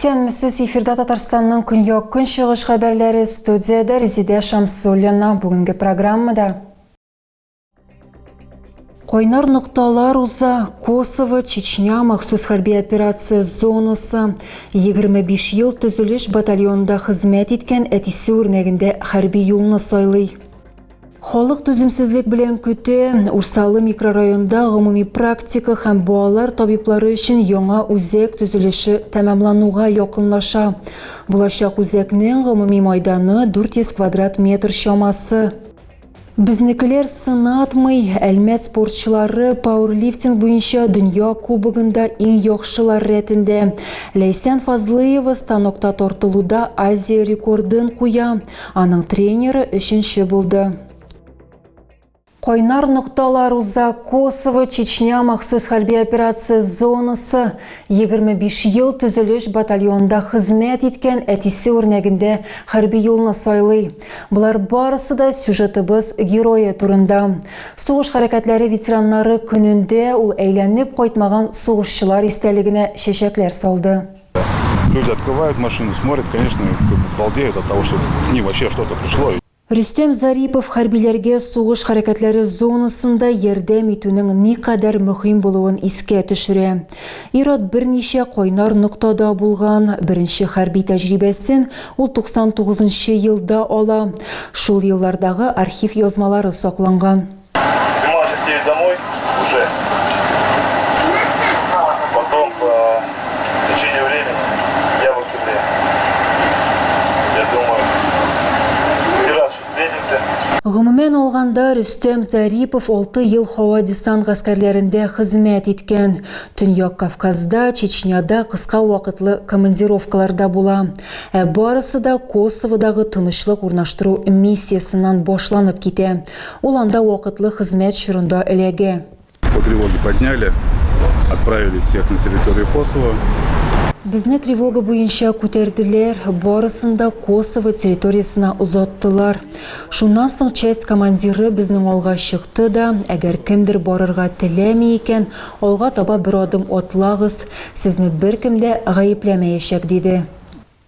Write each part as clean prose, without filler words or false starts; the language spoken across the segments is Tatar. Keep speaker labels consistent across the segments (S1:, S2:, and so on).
S1: Исенмісіз эфирда Татарстанның күньек күншығыш хабарлары студияда Резиде Шамсуллина бүгінгі программада. Қойнар нұқталар ұза Косово, Чечня махсус харби операция зонасы 25 ел түзіліш батальонда қызмет еткен әтісі өрнегінде харби юлны сайлый. Халық түзімсізлік білен күте Урсалы микрорайонда ғымуми практика һәм балалар табиплары үшін яңа үзек түзіліші тәмамлануға якынлаша. Булачак үзекнең ғымуми майданы 400 квадрат метр шамасы. Безнекелер сынатмый, әлмәт спортчылары пауэрлифтинг буенча дөнья кубогында иң яхшылар рәтендә. Ләйсән Фазлыева станокта тартылуда Азия рекордын куя. Аның тренеры 3-нче булды. Қойнар нұқталар ұза Косово, Чечня махсус харби операция зонасы 25 ел түзіліш батальонда қызмет еткен әтісі өрнегінде харби юлны сайлый. Бұлар барысы да сюжетібіз героя турында. Соғыш харакатлары ветераннары күнінде ул әйләніп қойтмаған соғышчылар истәлігіне шешеклер салды.
S2: Люди открывают машину, смотрят, конечно, балдеют от того, что к ним вообще что-то пришло.
S1: Рүстем Зарипов харбилерге соғыш харакатлары зонасында ярдәм итүнең никадәр мөһим булуын искә төшерә. Ират берничә Қойнар нуктада булган, беренче харби тәҗрибәсен ул 99 елда ала. Шул еллардагы архив язмалары сакланган.
S2: Зима же домой уже. Потом в течение времени я в октябре. Я думаю,
S1: Гомумән алганда Рүстем Зарипов 6 ел һава десант гаскәрләрендә хезмәт иткән. Төньяк Кавказда, Чечняда кыска вакытлы командировкаларда була. Барысы да Косоводагы тынычлык урнаштыру миссиясыннан башланып китә. Ул анда вакытлы хезмәт чорында эләгә.
S2: По тревоге подняли, отправили всех на территорию Косово.
S1: Безне тревога буенча күтәрделәр, барысында Косово территориясына узаттылар. Шуннан соң часть командиры безнең алга чыкты да, әгәр кемдер барырга теләми икән, алга таба бер адым атлагыз, сезне беркем дә гаепләмәячәк диде.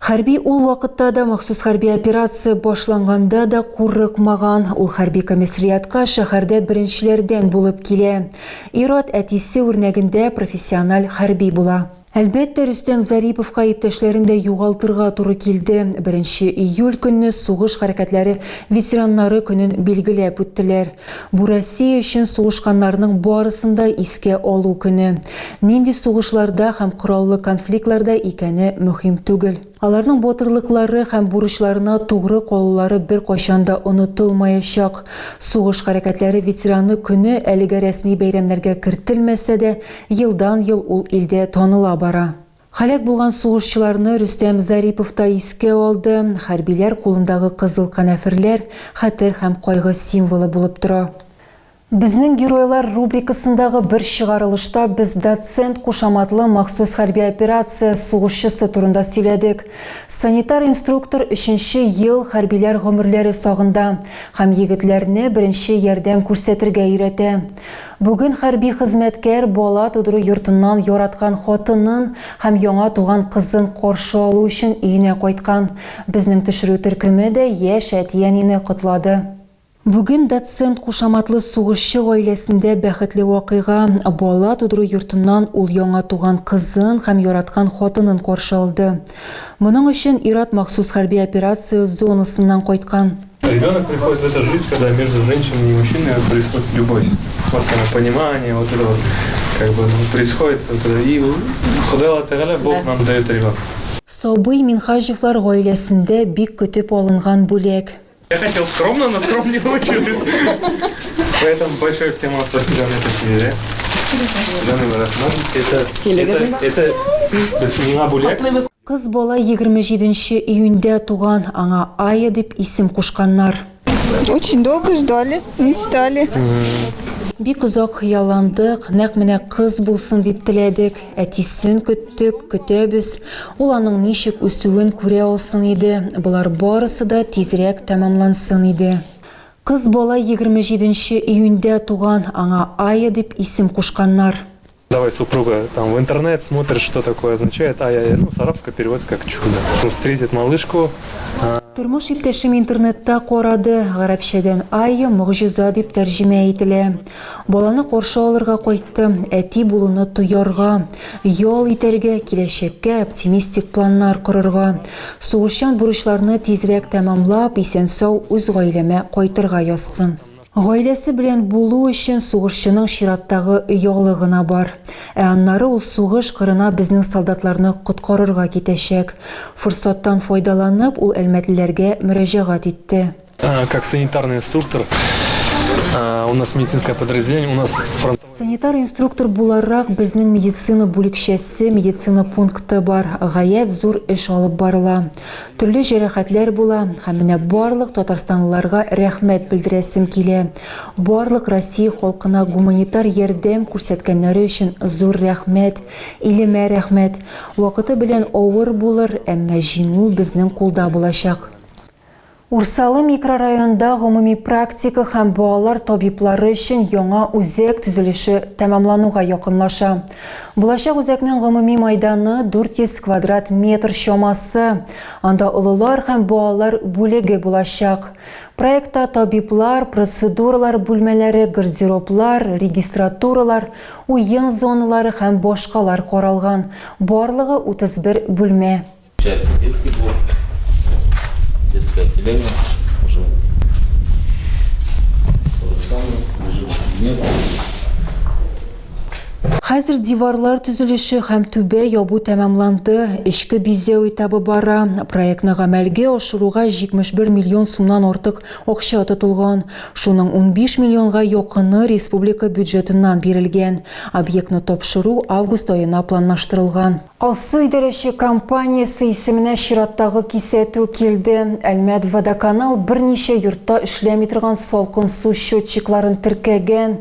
S1: Харби ул вакытта да махсус харби операция башланганда да курыкмаган. Ул харби комиссариатка шәһәрдә беренчеләрдән булып килә. Ират әтисе үрнәгендә профессиональ харби була. Әлбәттә, Рүстем Зариповка иптәшләрендә югалтырга туры килде. 1 июль көнне сугыш хәрәкәтләре ветераннары көнен билгеләп үттеләр. Бу Россия өчен сугышканнарның барысында искә алу көне. Нинди сугышларда һәм кораллы конфликтларда икәне мөһим түгел. Аларның батырлыклары һәм бурычларына тугры калулары бер кайчанда онытылмаячак. Сугыш хәрәкәтләре ветераны көне әлегә рәсми бәйрәмнәргә кертелмәсә дә, елдан-ел ул илдә таныла бара. Халак булган сугышчыларны Рүстем Зарипов та искә алды. Хәрбиләр кулындагы кызыл канәферләр хәтер һәм кайгы символы булып тора. Безнең геройлар рубрикасындагы бер чыгарылышта без доцент кушаматлы махсус харби операция сугышчысы турында сөйләдек. Санитар инструктор 3-нче ел хәрбиләр гомерләре сагында һәм егетләрне беренче ярдәм күрсәтергә өйрәтә. Бүген хәрби хезмәткәр бала тудыру йортыннан яраткан хатынын һәм яңа туган кызын каршы алу өчен өенә кайткан. Безнең төшерү төркеме дә яшь әтиянине котлады. Бүген доцент кушаматлы сугышчы гаиләсендә бәхетле вакыйга. Бала тудыру йортыннан ул яңа туган кызын һәм яраткан хатынын каршы алды. Моның өчен Ират махсус харби операция зонасыннан кайткан.
S3: Ребенок приходит в эту жизнь, когда между женщиной и мужчиной происходит любовь. Вот она, понимание, вот это вот, как бы происходит. И Худай Тәгалә, Бог нам дает ребенка.
S1: Сабый Минхажевлар гаиләсендә бик көтеп алынган бүләк.
S3: Я хотел скромно, но скромно не получилось. Поэтому большое всем спасибо на этой серии. Это миңа бүләк.
S1: Кыз бала 27 июньдә туган, аңа Ая дип исем кушканнар.
S4: Очень долго ждали, мечтали.
S1: Бик озак хыялландык, нәкъ менә кыз булсын дип теләдек. Әтисен көттек, көтәбез. Ул аның ничек үсүен күрә алсын иде. Булар барысы да тизрәк тәмамлансын иде. Кыз бала 27 июньдә туган, аңа Ая дип исем кушканнар.
S3: Давай, супруга, там в интернет смотришь, что такое означает, с арабского переводится как чудо. Встретит малышку.
S1: Тормыш иптәшем интернетта карады, гарәпчәдән ай могҗиза дип тәрҗемә ителә. Баланы каршы алырга кайтты, әти булуны тоярга, ял итәргә, киләчәккә оптимистик планнар корырга. Сугышчан бурычларны тизрәк тәмамлап, исән-сау үз гаиләмә кайтырга язсын. Гаиләсе белән булу өчен сугышчының чираттагы ялы гына бар. Аннары ул сугыш кырына безнең солдатларны коткарырга китәчәк. Форсаттан файдаланып, ул әлмәтлеләргә мөрәҗәгать итте.
S3: Как санитарный инструктор, у нас медицинское подразделение, у нас
S1: Санитар инструктор буларак безнең медицина бүлекчәсе, медицина пункты бар. Гаять зур эш алып барыла. Төрле җәрәхәтләр була, һәм менә барлык татарстанлыларга рәхмәт белдерәсем килә. Барлык Россия халкына гуманитар ярдәм күрсәткәннәре өчен зур рәхмәт, илемә рәхмәт. Вакыты белән авыр булыр, әмма җиңү безнең кулда булачак. Урсалы микрорайонда гомуми практика һәм балалар табиблары өчен яңа үзәк төзелеше тәмамлануга якынлаша. Булачак үзәкнең гомуми майданы 400 квадрат метр чамасы. Анда олылар һәм балалар бүлеге булачак. Проектта табиблар, процедуралар бүлмәләре, гардероблар, регистратуралар, уен зоналары һәм башкалар каралган. Барлыгы 31 бүлмә.
S5: Детский блок, детское отделение, уже
S1: Хәзер диварлар төзелеше һәм түбә ябу тәмамланды, эчке бизәү этабы бара. Проектны гамәлгә ашыруга 71 миллион сумнан артык акча тотылган. Шуның 15 миллионга якыны республика бюджетыннан бирелгән. Объектны тапшыру август аена планлаштырылган. Алсу идарәче компаниясе исеменә чираттагы кисәтү килде. Әлмәт водоканал берничә йортта эшләми торган салкын су счетчикларын теркәгән.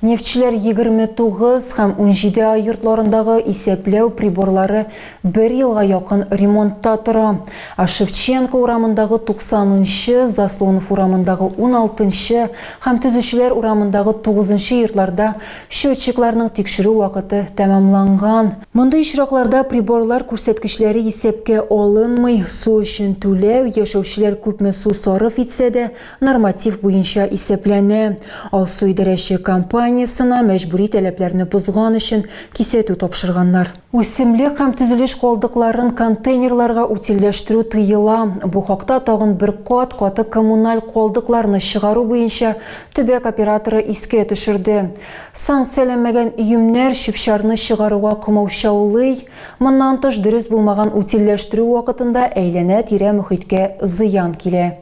S1: Нефтчеләр 29 һәм 17 йортларындагы исәпләү приборлары 1 елга якын ремонтта тора. Шевченко урамындагы 90-нчы, Заслонов урамындагы 16-нчы һәм Төзүчеләр урамындагы 9-нчы йортларда счетчикларның тикшерү вакыты тәмамланган. Мондый очракларда приборлар күрсәткечләре исәпкә алынмый, су өчен түләү яшәүчеләр күпме су сарыф итсә дә норматив буенча исәпләнә. Алсу идарәче компаниясына мәҗбүри таләпләрне бозган өчен кисәтү тапшырганнар. Үсемлек һәм төзелеш калдыкларын контейнерларга утилләштерү тыела. Бу хакта тагын бер каты коммуналь калдыкларны чыгару буенча төбәк операторы искә төшерде. Санкцияләнмәгән өемнәр чүп-чарны чыгаруга кымаучаулый. Моннан тыш дөрес булмаган утилләштерү вакытында әйләнә-тирә мөхиткә зыян килә.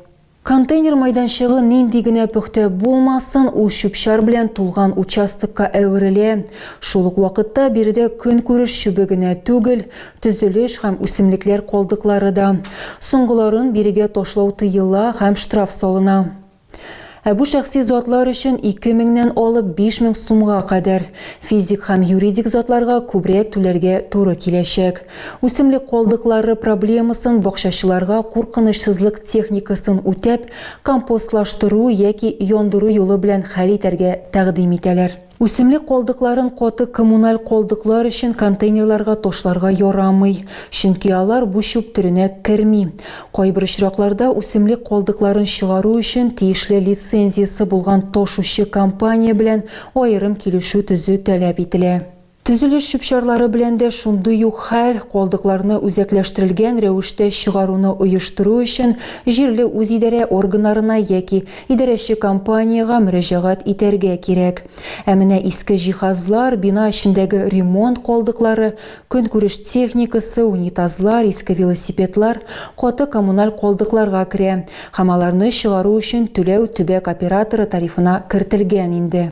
S1: Контейнер майданчыгы нинди генә пөхтә булмасын, ул чүп-чар белән тулган участокка әверелә. Шул ук вакытта биредә көнкүреш чүбе генә түгел, төзелеш һәм үсемлекләр калдыклары да. Соңгыларын бирегә ташлау тыела һәм штраф салына. Бу шәхси затлар өчен 2000-нән алып 5000 сумга кадәр, физик һәм юридик затларга күбрәк түләргә туры киләчәк. Үсемлек калдыклары проблемасын бакчачыларга куркынычсызлык техникасын үтәп, компостлаштыру яки яндыру юлы белән хәл итәргә тәкъдим итәләр. Үсемлек калдыкларын каты коммуналь калдыклар өчен контейнерларга ташларга ярамый, чөнки алар бу чүп төренә керми. Кайбер очракларда үсемлек калдыкларын чыгару өчен тиешле лицензиясе булган ташучы компания белән аерым килешү төзү таләп ителә. Төзелеш чүп-чарлары белән дә шундый ук хәл, калдыкларны үзәкләштерелгән рәвештә чыгаруны оештыру өчен җирле үзидарә органнарына яки идарәче компанияга мөрәҗәгать итәргә кирәк. Ә менә иске җиһазлар, бина эчендәге ремонт калдыклары, көнкүреш техникасы, унитазлар, иске велосипедлар каты коммуналь калдыкларга керә. Һәм аларны чыгару өчен түләү төбәк операторы тарифына кертелгән инде.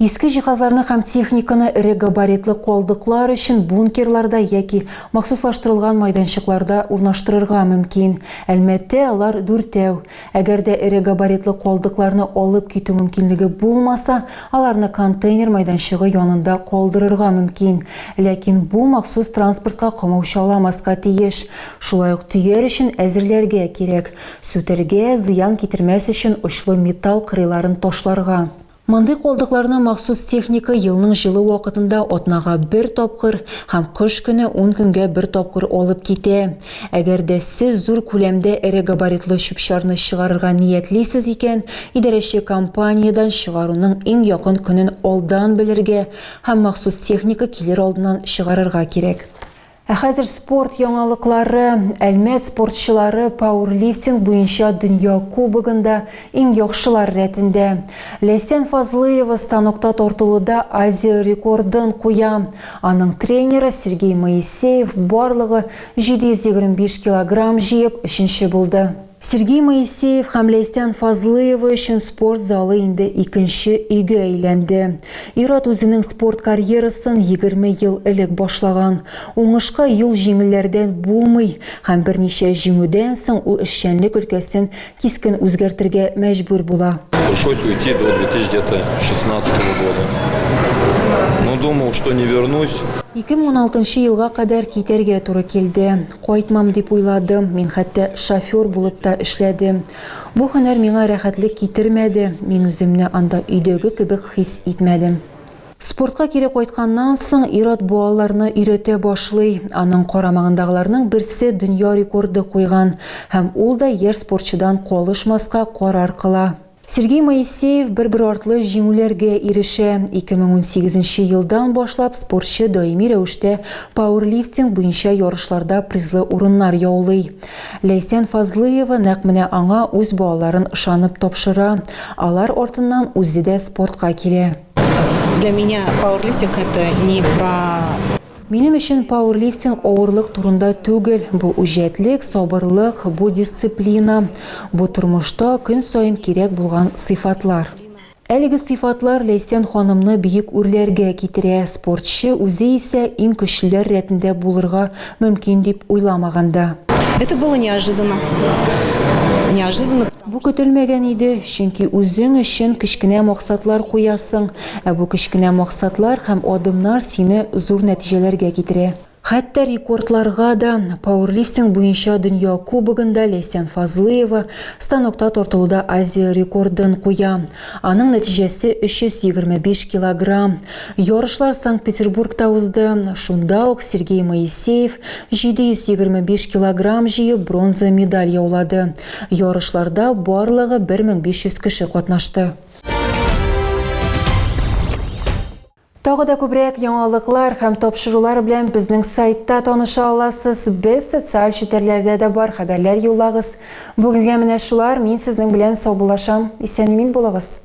S1: Иске җиһазларны һәм техниканы ире габаритлы калдыклар өчен бункерларда яки махсуслаштырылган майданчыкларда урнаштырырга мөмкин. Әлбәттә, алар дүртәү. Әгәр дә ире габаритлы калдыкларны алып китү мөмкинлеге булмаса, аларны контейнер майданчыгы янында калдырырга мөмкин. Ләкин бу махсус транспортка кымаучаламаска тиеш. Шулай ук төяр өчен әзерләргә кирәк. Сүтәргә зыян китермәс өчен очлы металл кырыйларын ташларга. Мындай колдыкларны махсус техника елның жылы вакытында отнага бер тапкыр һәм кыш көне 10 көнгә бер тапкыр алып китә. Әгәр дә сез зур күләмдә эре габаритлы чүп-чарны чыгарырга ниятлисез икән, идарәче компаниядан чыгаруның иң якын көнен алдан белергә һәм махсус техника килер алдыннан чыгарырга кирәк. Хәзер спорт яңалыклары. Әлмәт спортчылары пауэрлифтинг буенча дөнья кубогында иң яхшылар рәтендә. Ләйсән Фазлыева станокта тартылуда Азия рекордын куя. Аның тренеры Сергей Моисеев барлыгы 725 килограмм җыеп 3нче булды. Сергей Моисеев һәм Ләйсән Фазлыева өчен спорт залы инде 2нче өйгә әйләнде. Ират үзенең спорт карьерасын 20 ел элек башлаган. Уңышка юл җиңелләрдән булмый һәм берничә җиңүдән соң ул эшчәнлек өлкәсен кискен үзгәртергә мәҗбүр була.
S6: Пришлось уйти до 2016 года. Но думал, что не вернусь.
S1: 2016 елга кадәр китәргә туры килде. Кайтмам дип уйладым. Мин хәтта шофер булып та эшләдем. Бу һөнәр миңа рәхәтлек китермәде. Мин үземне анда өйдәге кебек хис итмәдем. Спортка кире кайтканнан соң Ират балаларны өйрәтә башлый. Аның карамагындагыларның берсе дөнья рекорды куйган һәм ул да яшь спортчыдан калышмаска карар кыла. Сергей Моисеев бер-бер артлы җиңүләргә ирешә. 2018 елдан башлап спортчы даими рәвештә пауэрлифтинг буенча ярышларда призлы урыннар яулый. Ләйсән Фазлыева нәкъ менә аңа үз балаларын ышанып тапшыра. Алар артыннан үзе дә спортка килә.
S7: Для меня пауэрлифтинг это не про...
S1: Минем өчен пауэрлифтинг авырлык турында түгел, бу үҗәтлек, сабырлык, бу дисциплина, бу тормышта көн сайын кирәк булган сыйфатлар. Әлеге сыйфатлар Ләйсән ханымны биек үрләргә китерә. Спортчы үзе исә иң көчлеләр рәтендә булырга мөмкин дип уйламаганда.
S7: Это было неожиданно. Неожиданно.
S1: Бу көтелмәгән иде, чөнки үзең өчен кечкенә максатлар куясың, ә бу кечкенә максатлар һәм адымнар сине зур нәтиҗәләргә китерә. Хәтта рекордларга да. Пауэрлифтинг буенча дөнья кубогында Ләйсән Фазлыева станокта тартылуда Азия рекордын куя. Аның нәтиҗәсе 325 килограмм. Ярышлар Санкт-Петербургта узды. Шунда ук Сергей Моисеев 725 килограмм җыеп бронза медаль яулады. Ярышларда барлыгы 1500 кеше катнашты. Тагы да күбрәк яңалыклар һәм тапшырулар белән безнең сайтта таныша аласыз. Без социаль челтәрләрдә дә бар хәбәрләр юллагыз. Бүгенгә менә шулар. Мин сезнең белән саубуллашам. Исән-имин булыгыз.